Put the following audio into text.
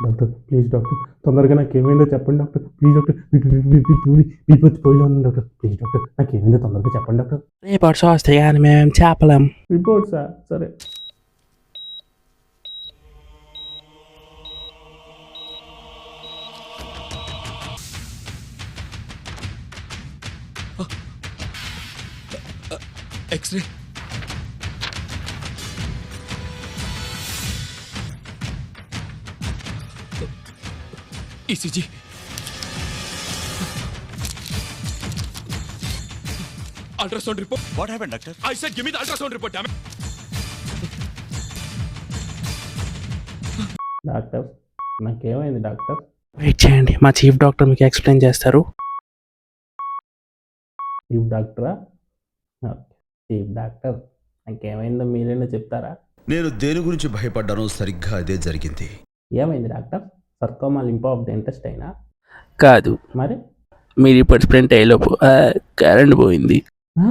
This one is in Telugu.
డాక్టర్ ప్లీజ్ డాక్టర్, తొందరగా నాకు ఏమైందో చెప్పండి డాక్టర్. ప్లీజ్ డాక్టర్, బీపీ వచ్చి పోయిలో ఉంది డాక్టర్. ప్లీజ్ డాక్టర్, నాకు ఏమైందో తొందరగా చెప్పండి డాక్టర్. రిపోర్ట్స్ వస్తాయి కానీ మేము చెప్పలేం. రిపోర్ట్సా? సరే. X-ray ECG ultrasound report. What happened, doctor? I said give me the ultrasound report, damn it. Doctor నాకేమైంది డాక్టర్? వెయిట్ చేయండి, మా చీఫ్ డాక్టర్ మీకు ఎక్స్ప్లెయిన్ చేస్తారు. చీఫ్ డాక్టరా? చీఫ్ డాక్టర్, నాకేమైందో మీరైనా చెప్తారా? నేను దేని గురించి భయపడ్డానో సరిగ్గా అదే జరిగింది. ఏమైంది డాక్టర్? సర్కోమా లింపో ఆఫ్ ద ఇంటెస్ట్ అయినా? కాదు, మరి మీరు ఇప్పుడు స్ప్రింట్ అయ్యేలోపు కరెంట్ పోయింది. ఆ?